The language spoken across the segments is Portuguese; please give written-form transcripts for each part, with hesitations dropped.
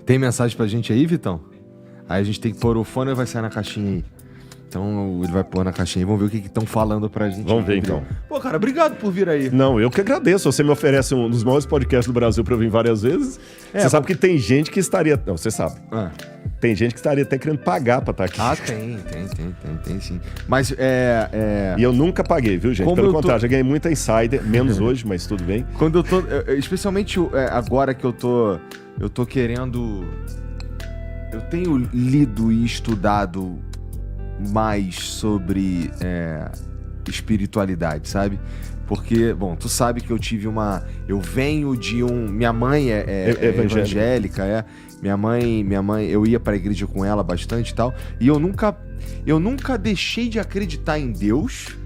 Tem mensagem pra gente aí, Vitão? Aí a gente tem que pôr o fone e vai sair na caixinha aí. Então ele vai pôr na caixinha e vamos ver o que estão falando pra gente. Vamos ver então. Pô, cara, obrigado por vir aí. Não, eu que agradeço. Você me oferece um dos maiores podcasts do Brasil pra eu vir várias vezes. Você sabe que tem gente que estaria... Não, você sabe. Tem gente que estaria até querendo pagar pra estar aqui. Ah, tem sim. Mas E eu nunca paguei, viu, gente? Como Pelo eu tô- contrário, já ganhei muita insider, menos hoje, mas tudo bem. quando eu tô... especialmente agora que eu tô querendo... Eu tenho lido e estudado mais sobre espiritualidade, sabe? Porque, bom, tu sabe que eu tive eu venho de minha mãe é evangélica, Minha mãe, eu ia pra igreja com ela bastante e tal, e eu nunca deixei de acreditar em Deus,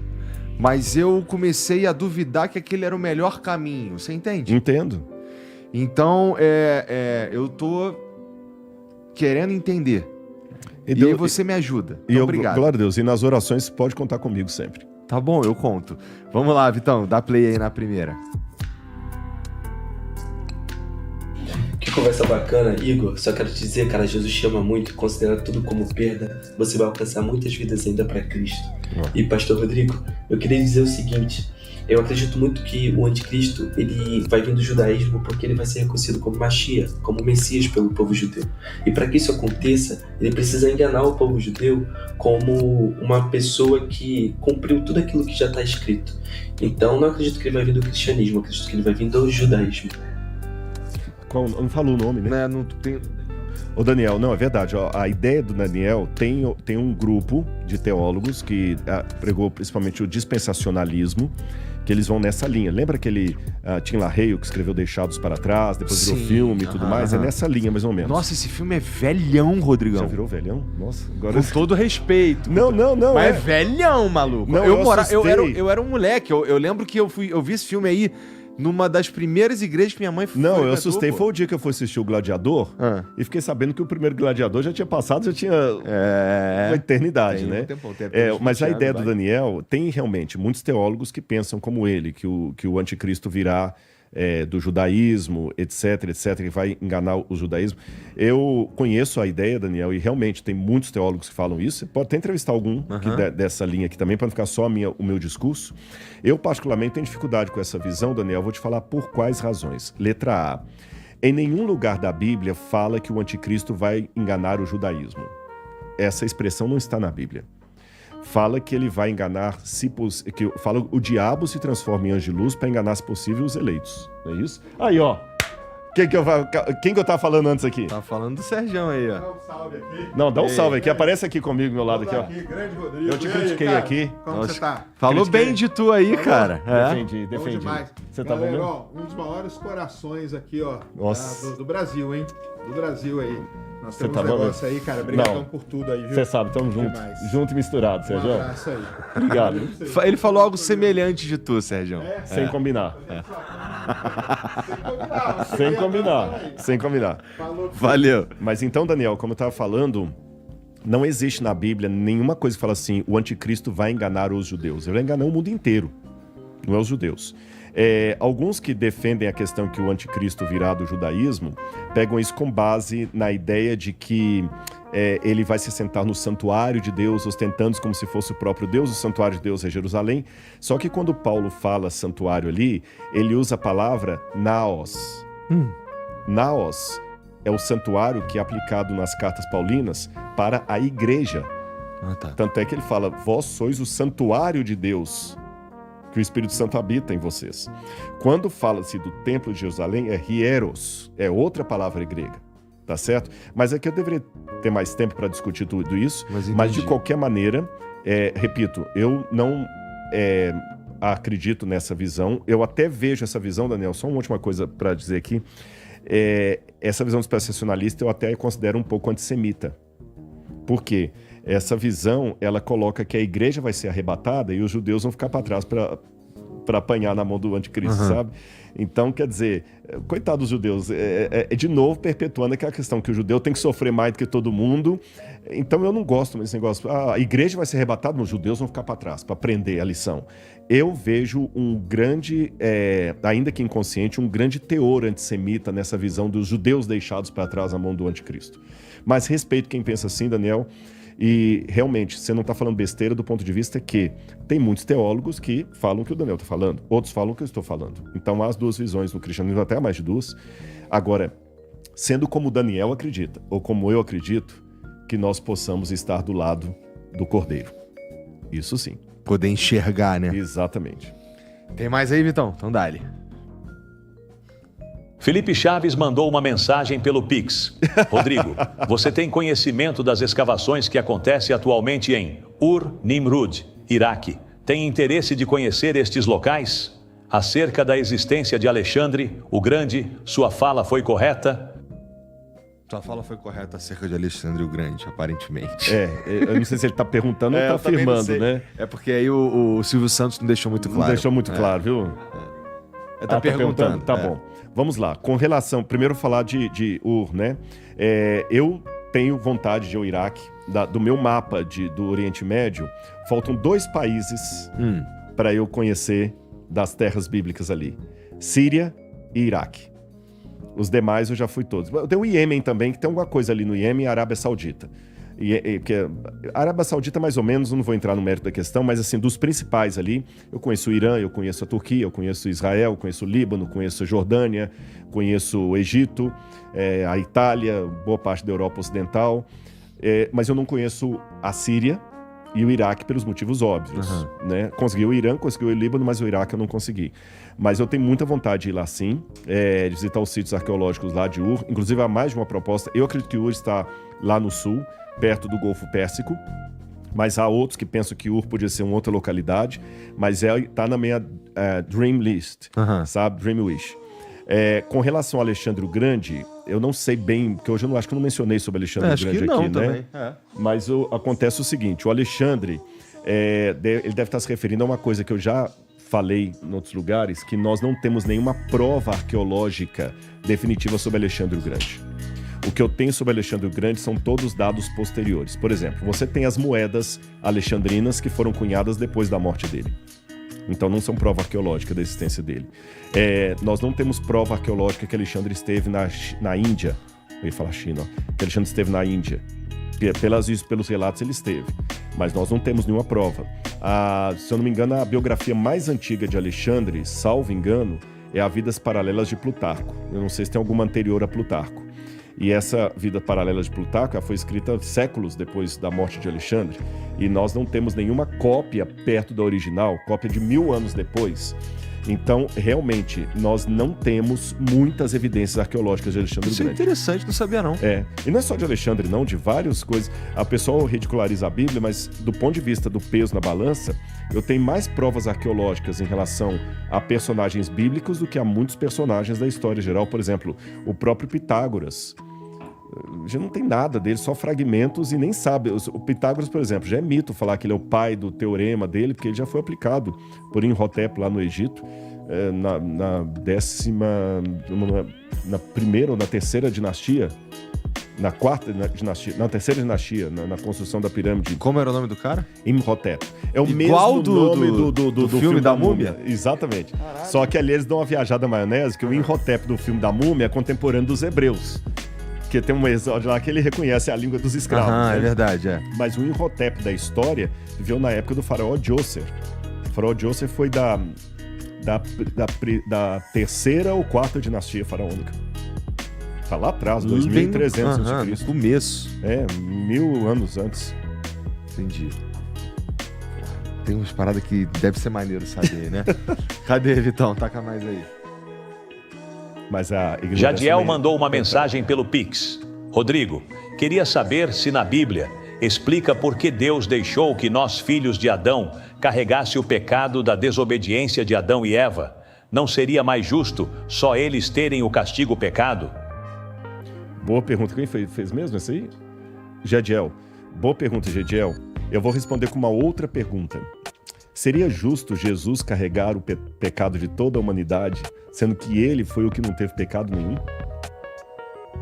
mas eu comecei a duvidar que aquele era o melhor caminho, você entende? Entendo. Então, eu tô querendo entender. E aí você me ajuda. Então, obrigado. Glória a Deus. E nas orações, pode contar comigo sempre. Tá bom, eu conto. Vamos lá, Vitão, dá play aí na primeira. Que conversa bacana, Igor. Só quero te dizer, cara, Jesus te ama muito, considera tudo como perda. Você vai alcançar muitas vidas ainda para Cristo. E Pastor Rodrigo, eu queria dizer o seguinte: eu acredito muito que o anticristo, ele vai vir do judaísmo porque ele vai ser reconhecido como Mashiach, como Messias pelo povo judeu. E para que isso aconteça, ele precisa enganar o povo judeu como uma pessoa que cumpriu tudo aquilo que já está escrito. Então, não acredito que ele vai vir do cristianismo, acredito que ele vai vir do judaísmo. Não falou o nome, né? Não tem... Ô Daniel, não, é verdade. Ó, a ideia do Daniel tem um grupo de teólogos que pregou principalmente o dispensacionalismo, que eles vão nessa linha. Lembra aquele Tim LaHaye que escreveu Deixados para Trás, depois virou filme e tudo mais? É nessa linha, mais ou menos. Nossa, esse filme é velhão, Rodrigão. Já virou velhão? Nossa, agora... Com todo respeito. Não. Mas é velhão, maluco. Não, eu era um moleque. Eu lembro que eu vi esse filme aí numa das primeiras igrejas que minha mãe foi. Não, eu assustei. Foi o dia que eu fui assistir o Gladiador e fiquei sabendo que o primeiro Gladiador já tinha passado, já tinha uma eternidade, né? Mas a ideia do Daniel, tem realmente muitos teólogos que pensam como ele, que o anticristo virá do judaísmo, etc, que vai enganar o judaísmo. Eu conheço a ideia, Daniel, e realmente tem muitos teólogos que falam isso. Você pode até entrevistar algum dessa linha aqui também, para não ficar só o meu discurso. Eu, particularmente, tenho dificuldade com essa visão, Daniel. Vou te falar por quais razões. Letra A. Em nenhum lugar da Bíblia fala que o anticristo vai enganar o judaísmo. Essa expressão não está na Bíblia. Fala que ele vai enganar, fala o diabo se transforma em anjo de luz para enganar, se possível, os eleitos. Não é isso? Aí, ó. Quem que eu tava falando antes aqui? Tava falando do Serjão aí, ó. Dá um salve aqui. Não, dá um salve aqui. Aparece aqui comigo, do meu lado aqui, ó. Grande Rodrigo. Eu te E aí, critiquei cara? aqui. Como você tá? Falou bem de tu aí, cara. Defendi. Demais. Você tá Galera, bom? ó, um dos maiores corações aqui, ó. Nossa. Do Brasil, hein? Do Brasil aí. Nós Você temos tá um bom, negócio aí, cara. Obrigadão Não. por tudo aí, viu? Você sabe, tamo junto. Demais. Junto e misturado, Um Sérgio. abraço aí. Obrigado. Ele falou algo semelhante de tu, Serjão. Sem combinar. Sem combinar. Falou. Valeu. Mas então, Daniel, como eu estava falando, não existe na Bíblia nenhuma coisa que fala assim, o anticristo vai enganar os judeus. Ele vai enganar o mundo inteiro, não é os judeus. Alguns que defendem a questão que o anticristo virá do judaísmo, pegam isso com base na ideia de que ele vai se sentar no santuário de Deus, ostentando como se fosse o próprio Deus. O santuário de Deus é Jerusalém. Só que quando Paulo fala santuário ali, ele usa a palavra naos. Naos é o santuário que é aplicado nas cartas paulinas para a igreja. Tá. Tanto é que ele fala, vós sois o santuário de Deus, que o Espírito Santo habita em vocês. Quando fala-se do templo de Jerusalém, é hieros, é outra palavra grega, tá certo? Mas aqui eu deveria ter mais tempo para discutir tudo isso, mas de qualquer maneira, repito, eu não acredito nessa visão. Eu até vejo essa visão, Daniel, só uma última coisa para dizer aqui, essa visão dispensacionalista eu até considero um pouco antissemita. Por quê? Essa visão, ela coloca que a igreja vai ser arrebatada e os judeus vão ficar para trás para apanhar na mão do anticristo, sabe? Então, quer dizer, Coitado dos judeus, de novo perpetuando aquela questão que o judeu tem que sofrer mais do que todo mundo. Então eu não gosto desse negócio. A igreja vai ser arrebatada, os judeus vão ficar para trás, para aprender a lição. Eu vejo um grande, ainda que inconsciente, um grande teor antissemita nessa visão dos judeus deixados para trás na mão do anticristo. Mas respeito quem pensa assim, Daniel. E realmente, você não está falando besteira do ponto de vista que tem muitos teólogos que falam o que o Daniel está falando, outros falam o que eu estou falando. Então há as duas visões no cristianismo, até mais de duas. Agora, sendo como o Daniel acredita, ou como eu acredito, que nós possamos estar do lado do Cordeiro. Isso sim. Poder enxergar, né? Exatamente. Tem mais aí, Vitão? Então dá-lhe. Felipe Chaves mandou uma mensagem pelo Pix. Rodrigo, você tem conhecimento das escavações que acontecem atualmente em Ur-Nimrud, Iraque. Tem interesse de conhecer estes locais? Acerca da existência de Alexandre, o Grande, sua fala foi correta? Sua fala foi correta acerca de Alexandre o Grande, aparentemente. Eu não sei se ele está perguntando ou está afirmando, né? É porque aí o Silvio Santos não deixou muito claro. Não deixou muito claro, viu? Ele tá perguntando. Tá bom. Vamos lá. Com relação... Primeiro falar de Ur, né? Eu tenho vontade de ir ao Iraque. Do meu mapa do Oriente Médio, faltam 2 países para eu conhecer das terras bíblicas ali. Síria e Iraque. Os demais eu já fui todos. Tem o Iêmen também, que tem alguma coisa ali no Iêmen e a Arábia Saudita. A Arábia Saudita, mais ou menos, eu não vou entrar no mérito da questão, mas assim, dos principais ali, eu conheço o Irã, eu conheço a Turquia, eu conheço Israel, eu conheço o Líbano, conheço a Jordânia, conheço o Egito, a Itália, boa parte da Europa Ocidental, mas eu não conheço a Síria e o Iraque pelos motivos óbvios. Né? Consegui o Irã, consegui o Líbano, mas o Iraque eu não consegui. Mas eu tenho muita vontade de ir lá sim, de visitar os sítios arqueológicos lá de Ur, inclusive há mais de uma proposta. Eu acredito que Ur está lá no sul, perto do Golfo Pérsico, mas há outros que pensam que Ur podia ser uma outra localidade, mas está na minha dream list, sabe? Dream wish. Com relação ao Alexandre o Grande, eu não sei bem, porque hoje eu acho que eu não mencionei sobre Alexandre o Grande não, aqui, também. né? Mas acontece o seguinte, o Alexandre, ele deve estar se referindo a uma coisa que eu já falei em outros lugares, que nós não temos nenhuma prova arqueológica definitiva sobre Alexandre o Grande. O que eu tenho sobre Alexandre o Grande são todos dados posteriores. Por exemplo, você tem as moedas alexandrinas que foram cunhadas depois da morte dele. Então não são prova arqueológica da existência dele. Nós não temos prova arqueológica que Alexandre esteve na Índia. Eu ia falar China, ó. Que Alexandre esteve na Índia. Pelos relatos ele esteve. Mas nós não temos nenhuma prova. Se eu não me engano, a biografia mais antiga de Alexandre, salvo engano, é a Vidas Paralelas de Plutarco. Eu não sei se tem alguma anterior a Plutarco. E essa Vida Paralela de Plutarco foi escrita séculos depois da morte de Alexandre. E nós não temos nenhuma cópia perto da original, cópia de 1000 anos depois. Então, realmente, nós não temos muitas evidências arqueológicas de Alexandre o Grande. Isso é interessante, não sabia não. E não é só de Alexandre não, de várias coisas. A pessoa ridiculariza a Bíblia, mas do ponto de vista do peso na balança, eu tenho mais provas arqueológicas em relação a personagens bíblicos do que a muitos personagens da história geral. Por exemplo, o próprio Pitágoras. Já não tem nada dele, só fragmentos e nem sabe. O Pitágoras, por exemplo, já é mito falar que ele é o pai do teorema dele, porque ele já foi aplicado por Imhotep lá no Egito, na primeira ou na terceira dinastia, na quarta dinastia, na terceira dinastia, na construção da pirâmide. Como era o nome do cara? Imhotep. É o igual mesmo nome do filme da Múmia? Exatamente. Caralho. Só que ali eles dão uma viajada maionese, que o Imhotep do filme da Múmia é contemporâneo dos hebreus. Porque tem um episódio lá que ele reconhece a língua dos escravos. Né? É verdade, Mas o Imhotep da história viveu na época do faraó Djoser. O faraó Djoser foi da terceira ou quarta dinastia faraônica. Tá lá atrás, 2300 a.C. Começo. 1000 anos antes. Entendi. Tem umas paradas que deve ser maneiro saber, né? Cadê, Vitão? Taca mais aí. Mas a Jadiel mandou uma mensagem pelo Pix. Rodrigo, queria saber se na Bíblia explica por que Deus deixou que nós, filhos de Adão, carregasse o pecado da desobediência de Adão e Eva. Não seria mais justo só eles terem o castigo pecado? Boa pergunta. Quem fez mesmo essa aí? Jadiel. Boa pergunta, Jadiel. Eu vou responder com uma outra pergunta. Seria justo Jesus carregar o pecado de toda a humanidade, sendo que ele foi o que não teve pecado nenhum?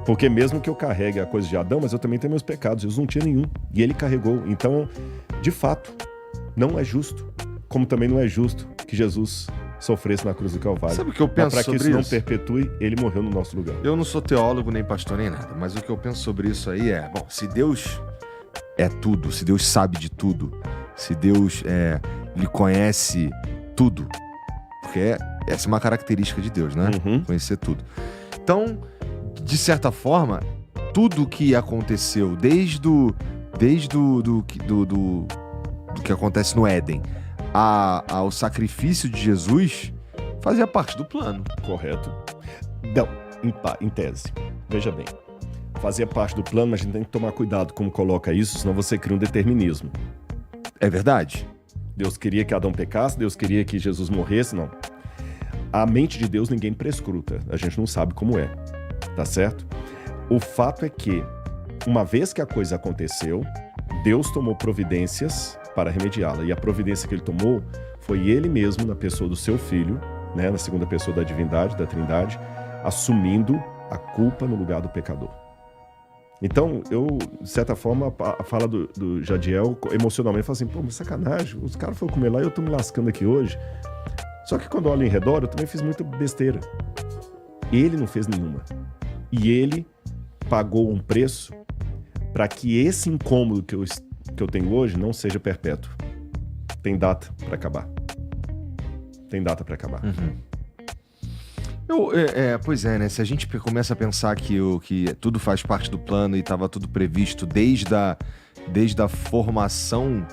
Porque mesmo que eu carregue a coisa de Adão, mas eu também tenho meus pecados, Jesus não tinha nenhum, e ele carregou. Então, de fato, não é justo, como também não é justo que Jesus sofresse na cruz do Calvário. Sabe o que eu penso sobre isso? Para que isso não perpetue, ele morreu no nosso lugar. Eu não sou teólogo, nem pastor, nem nada, mas o que eu penso sobre isso aí é, bom, se Deus é tudo, se Deus sabe de tudo, se Deus lhe conhece tudo, porque essa é uma característica de Deus, né? Conhecer tudo. Então, de certa forma, tudo que aconteceu, desde o que acontece no Éden ao sacrifício de Jesus, fazia parte do plano. Correto. Não, em tese. Veja bem. Fazia parte do plano, mas a gente tem que tomar cuidado como coloca isso, senão você cria um determinismo. É verdade. Deus queria que Adão pecasse, Deus queria que Jesus morresse, não. A mente de Deus ninguém prescruta, a gente não sabe como é, tá certo? O fato é que, uma vez que a coisa aconteceu, Deus tomou providências para remediá-la, e a providência que ele tomou foi ele mesmo, na pessoa do seu filho, né, na segunda pessoa da divindade, da Trindade, assumindo a culpa no lugar do pecador. Então, eu, de certa forma, a fala do Jadiel, emocionalmente, fala assim, pô, mas sacanagem, os caras foram comer lá e eu tô me lascando aqui hoje. Só que quando eu olho em redor, eu também fiz muita besteira. Ele não fez nenhuma. E ele pagou um preço para que esse incômodo que eu tenho hoje não seja perpétuo. Tem data para acabar. Tem data para acabar. Pois é, né? Se a gente começa a pensar que tudo faz parte do plano e estava tudo previsto desde a formação...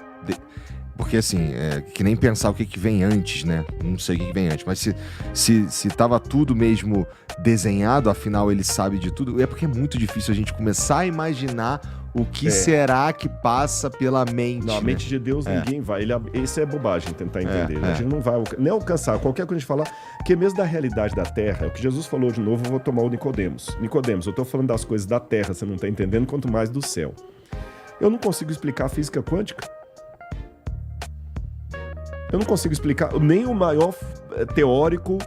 Porque assim, que nem pensar o que vem antes, né? Não sei o que vem antes, mas se tava tudo mesmo desenhado, afinal ele sabe de tudo, é porque é muito difícil a gente começar a imaginar o que será que passa pela mente. Não, a mente de Deus ninguém vai. Isso é bobagem tentar entender. A gente não vai nem alcançar qualquer coisa a gente falar, que mesmo da realidade da Terra, é o que Jesus falou de novo, eu vou tomar o Nicodemos. Nicodemos, eu tô falando das coisas da Terra, você não tá entendendo, quanto mais do céu. Eu não consigo explicar a física quântica. Eu não consigo explicar, nem o maior teórico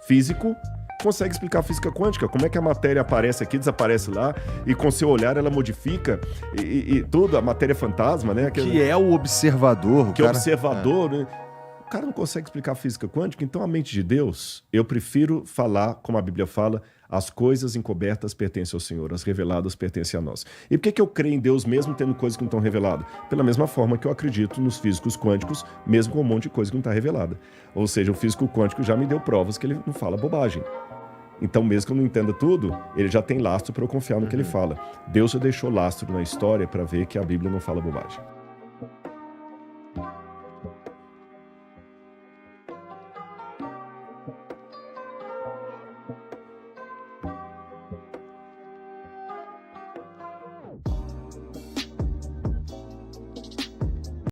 físico consegue explicar a física quântica. Como é que a matéria aparece aqui, desaparece lá, e com seu olhar ela modifica e tudo, a matéria fantasma, né? Que é o observador. Que é o observador, né? O cara não consegue explicar a física quântica, então a mente de Deus, eu prefiro falar, como a Bíblia fala, as coisas encobertas pertencem ao Senhor, as reveladas pertencem a nós. E por que eu creio em Deus mesmo tendo coisas que não estão reveladas? Pela mesma forma que eu acredito nos físicos quânticos, mesmo com um monte de coisa que não está revelada. Ou seja, o físico quântico já me deu provas que ele não fala bobagem. Então, mesmo que eu não entenda tudo, ele já tem lastro para eu confiar no que ele fala. Deus já deixou lastro na história para ver que a Bíblia não fala bobagem.